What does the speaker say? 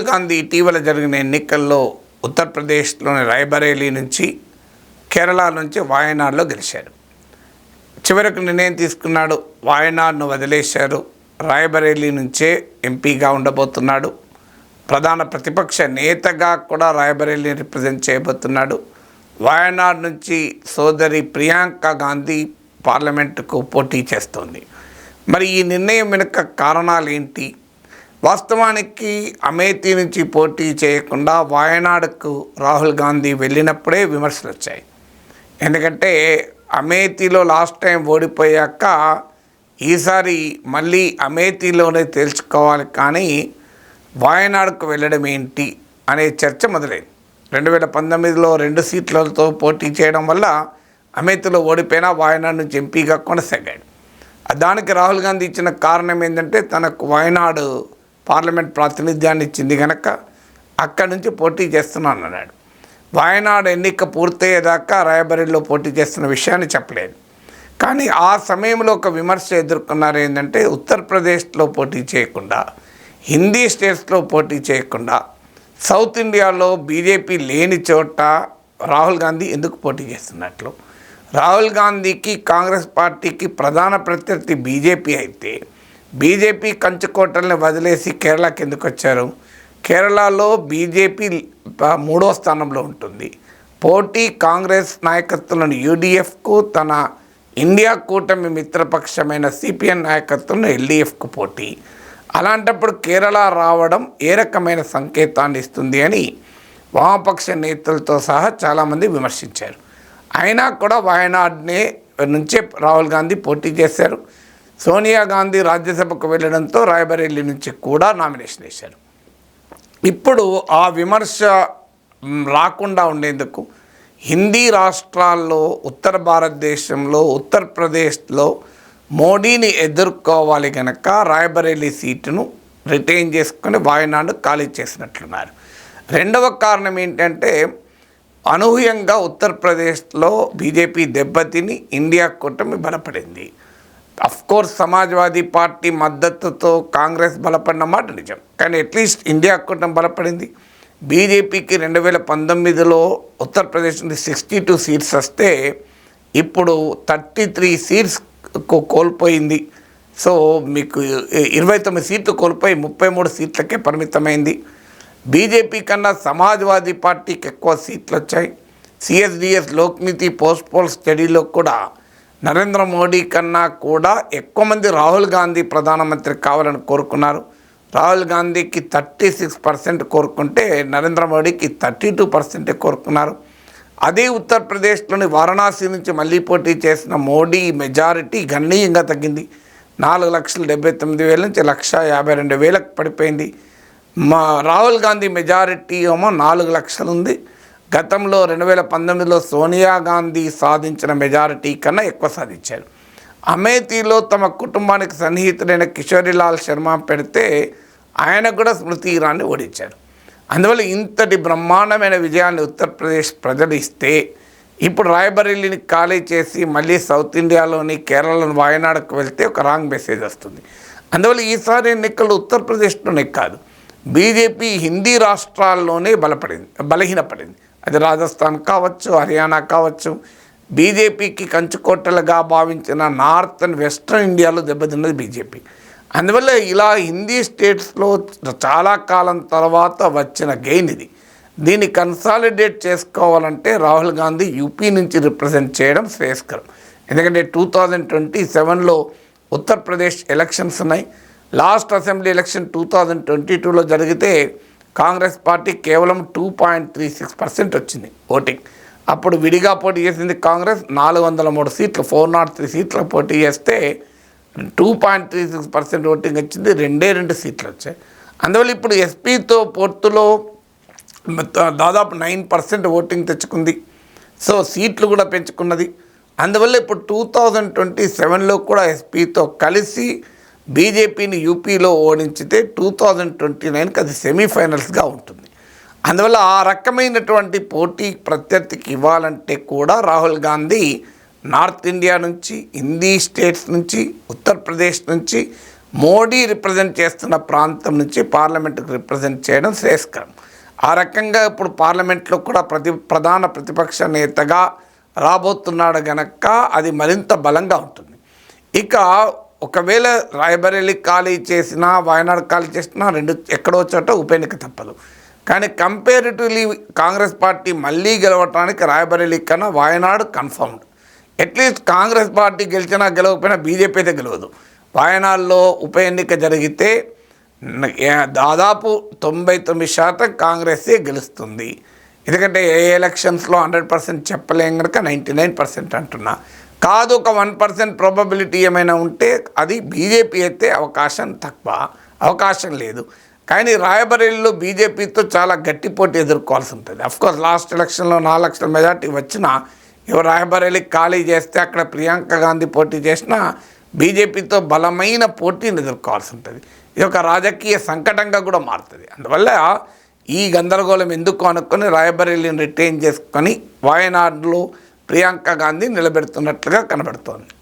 రాహుల్ గాంధీ ఇటీవల జరిగిన ఎన్నికల్లో ఉత్తరప్రదేశ్లోని రాయ్బరేలీ నుంచి, కేరళ నుంచి వాయనాడ్లో గెలిచారు. చివరకు నిర్ణయం తీసుకున్నాడు, వాయనాడ్ను వదిలేశారు. రాయ్బరేలీ నుంచే ఎంపీగా ఉండబోతున్నాడు. ప్రధాన ప్రతిపక్ష నేతగా కూడా రాయ్బరేలీని రిప్రజెంట్ చేయబోతున్నాడు. వాయనాడ్ నుంచి సోదరి ప్రియాంక గాంధీ పార్లమెంటుకు పోటీ చేస్తోంది. మరి ఈ నిర్ణయం వెనుక కారణాలు ఏంటి? వాస్తవానికి అమేథీ నుంచి పోటీ చేయకుండా వాయనాడుకు రాహుల్ గాంధీ వెళ్ళినప్పుడే విమర్శలు వచ్చాయి. ఎందుకంటే అమేథీలో లాస్ట్ టైం ఓడిపోయాక ఈసారి మళ్ళీ అమేథీలోనే తేల్చుకోవాలి, కానీ వాయనాడుకు వెళ్ళడం ఏంటి అనే చర్చ మొదలైంది. 2019లో 2 సీట్లతో పోటీ చేయడం వల్ల అమేథీలో ఓడిపోయినా వాయనాడు నుంచి ఎంపీగా కొనసాగాడు. దానికి రాహుల్ గాంధీ ఇచ్చిన కారణం ఏంటంటే తనకు వాయనాడు పార్లమెంట్ ప్రాతినిధ్యాన్ని ఇచ్చింది కనుక అక్కడి నుంచి పోటీ చేస్తున్నాను అన్నాడు. వాయనాడు ఎన్నిక పూర్తయ్యేదాకా రాయ్బరేలీలో పోటీ చేస్తున్న విషయాన్ని చెప్పలేదు. కానీ ఆ సమయంలో ఒక విమర్శ ఎదుర్కొన్నారు. ఏంటంటే ఉత్తరప్రదేశ్లో పోటీ చేయకుండా, హిందీ స్టేట్స్లో పోటీ చేయకుండా, సౌత్ ఇండియాలో బీజేపీ లేని చోట రాహుల్ గాంధీ ఎందుకు పోటీ చేస్తున్నట్లు. రాహుల్ గాంధీకి కాంగ్రెస్ పార్టీకి ప్రధాన ప్రత్యర్థి బీజేపీ అయితే బీజేపీ కంచుకోటల్ని వదిలేసి కేరళకి ఎందుకు వచ్చారు? కేరళలో బీజేపీ 3వ స్థానంలో ఉంటుంది. పోటీ కాంగ్రెస్ నాయకత్వంలోని యూడీఎఫ్కు, తన ఇండియా కూటమి మిత్రపక్షమైన సిపిఎన్ నాయకత్వంలో ఎల్డీఎఫ్కు పోటీ. అలాంటప్పుడు కేరళ రావడం ఏ రకమైన సంకేతాన్ని ఇస్తుంది అని వామపక్ష నేతలతో సహా చాలామంది విమర్శించారు. అయినా కూడా వాయనాడ్నే నుంచే రాహుల్ గాంధీ పోటీ చేశారు. సోనియా గాంధీ రాజ్యసభకు వెళ్ళడంతో రాయ్బరేలీ నుంచి కూడా నామినేషన్ వేశారు. ఇప్పుడు ఆ విమర్శ రాకుండా ఉండేందుకు హిందీ రాష్ట్రాల్లో, ఉత్తర భారతదేశంలో, ఉత్తరప్రదేశ్లో మోడీని ఎదుర్కోవాలి కనుక రాయ్బరేలీ సీటును రిటైన్ చేసుకొని వాయనాడు ఖాళీ చేసినట్లున్నారు. రెండవ కారణం ఏంటంటే అనూహ్యంగా ఉత్తరప్రదేశ్లో బీజేపీ దెబ్బతిని ఇండియా కూటమి బలపడింది. అఫ్కోర్స్ సమాజ్వాదీ పార్టీ మద్దతుతో కాంగ్రెస్ బలపడిన మాట నిజం, కానీ అట్లీస్ట్ ఇండియా కూటమి బలపడింది. బీజేపీకి 2019లో ఉత్తరప్రదేశ్ నుండి 62 సీట్స్ వస్తే ఇప్పుడు 33 సీట్స్ కోల్పోయింది. సో మీకు 29 సీట్లు కోల్పోయి 33 సీట్లకే పరిమితమైంది. బీజేపీ కన్నా సమాజ్వాదీ పార్టీకి ఎక్కువ సీట్లు వచ్చాయి. సిఎస్డిఎస్ లోక్నీతి పోల్ స్టడీలో కూడా నరేంద్ర మోడీ కన్నా కూడా ఎక్కువ మంది రాహుల్ గాంధీ ప్రధానమంత్రి కావాలని కోరుకున్నారు. రాహుల్ గాంధీకి 36% కోరుకుంటే నరేంద్ర మోడీకి 32% కోరుకున్నారు. అదే ఉత్తరప్రదేశ్లోని వారణాసి నుంచి మళ్ళీ పోటీ చేసిన మోడీ మెజారిటీ గణనీయంగా తగ్గింది. 4,79,000 నుంచి 1,52,000 పడిపోయింది. రాహుల్ గాంధీ మెజారిటీ ఏమో 4 లక్షలు ఉంది. గతంలో 2019లో సోనియా గాంధీ సాధించిన మెజారిటీ కన్నా ఎక్కువ సాధించారు. అమేథీలో తమ కుటుంబానికి సన్నిహితుడైన కిషోరీలాల్ శర్మ పెడితే ఆయన కూడా స్మృతి ఇరానీ ఓడించారు. అందువల్ల ఇంతటి బ్రహ్మాండమైన విజయాన్ని ఉత్తరప్రదేశ్ ప్రజలు ఇస్తే ఇప్పుడు రాయ్బరేలీని ఖాళీ చేసి మళ్ళీ సౌత్ ఇండియాలోని కేరళలోని వాయనాడుకు వెళ్తే ఒక రాంగ్ మెసేజ్ వస్తుంది. అందువల్ల ఈసారి ఎన్నికలు ఉత్తరప్రదేశ్లోనే కాదు, బీజేపీ హిందీ రాష్ట్రాల్లోనే బలహీనపడింది. అది రాజస్థాన్ కావచ్చు, హర్యానా కావచ్చు. బీజేపీకి కంచుకోటలుగా భావించిన నార్త్ అండ్ వెస్ట్రన్ ఇండియాలో దెబ్బతిన్నది బీజేపీ. అందువల్ల ఇలా హిందీ స్టేట్స్లో చాలా కాలం తర్వాత వచ్చిన గెయిన్ ఇది. దీన్ని కన్సాలిడేట్ చేసుకోవాలంటే రాహుల్ గాంధీ యూపీ నుంచి రిప్రజెంట్ చేయడం శ్రేయస్కరం. ఎందుకంటే 2027లో ఉత్తరప్రదేశ్ ఎలక్షన్స్ ఉన్నాయి. లాస్ట్ అసెంబ్లీ ఎలక్షన్ 2022లో జరిగితే కాంగ్రెస్ పార్టీ కేవలం 2.36% వచ్చింది ఓటింగ్. అప్పుడు విడిగా పోటీ చేసింది కాంగ్రెస్ 403 సీట్లు, 403 సీట్ల పోటీ చేస్తే 2.36% ఓటింగ్ వచ్చింది. 2 సీట్లు వచ్చాయి. అందువల్ల ఇప్పుడు ఎస్పీతో పొత్తులో దాదాపు 9% ఓటింగ్ తెచ్చుకుంది. సో సీట్లు కూడా పెంచుకున్నది. అందువల్ల ఇప్పుడు 2027లో కూడా ఎస్పీతో కలిసి బీజేపీని యూపీలో ఓడించితే 2029కి అది సెమీఫైనల్స్గా ఉంటుంది. అందువల్ల ఆ రకమైనటువంటి పోటీ ప్రత్యర్థికి ఇవ్వాలంటే కూడా రాహుల్ గాంధీ నార్త్ ఇండియా నుంచి, హిందీ స్టేట్స్ నుంచి, ఉత్తరప్రదేశ్ నుంచి మోడీ రిప్రజెంట్ చేస్తున్న ప్రాంతం నుంచి పార్లమెంటుకు రిప్రజెంట్ చేయడం శ్రేయస్కరం. ఆ రకంగా ఇప్పుడు పార్లమెంట్లో కూడా ప్రధాన ప్రతిపక్ష నేతగా రాబోతున్నాడు గనక అది మరింత బలంగా ఉంటుంది. ఇక ఒకవేళ రాయ్బరేలీ ఖాళీ చేసినా, వాయనాడ్ ఖాళీ చేసినా ఎక్కడో చోట ఉప ఎన్నిక తప్పదు. కానీ కంపేరిటివ్లీ కాంగ్రెస్ పార్టీ మళ్ళీ గెలవటానికి రాయ్బరేలీ కన్నా Wayanad confirmed. At least Congress party గెలిచినా గెలవకపోయినా బీజేపీ అయితే గెలవదు. వాయనాడ్లో ఉప ఎన్నిక జరిగితే దాదాపు 99% కాంగ్రెసే గెలుస్తుంది. ఎందుకంటే ఏ ఎలక్షన్స్లో 100% చెప్పలేం కనుక 99% అంటున్నా. కాదు ఒక 1% ప్రాబబిలిటీ ఏమైనా ఉంటే అది బీజేపీ అయితే అవకాశం లేదు. కానీ రాయ్బరేలీలో బీజేపీతో చాలా గట్టి పోటీ ఎదుర్కోవాల్సి ఉంటుంది. అఫ్కోర్స్ లాస్ట్ ఎలక్షన్లో 4 లక్షల మెజార్టీ వచ్చినా రాయ్బరేలీ ఖాళీ చేస్తే అక్కడ ప్రియాంక గాంధీ పోటీ చేసినా బీజేపీతో బలమైన పోటీని ఎదుర్కోవాల్సి ఉంటుంది. ఇది ఒక రాజకీయ సంకటంగా కూడా మారుతుంది. అందువల్ల ఈ గందరగోళం ఎందుకు అనుకొని రాయ్బరేలీని రిటైన్ చేసుకొని వాయనాడ్లో ప్రియాంక గాంధీ నిలబెడుతున్నట్లుగా కనబడుతోంది.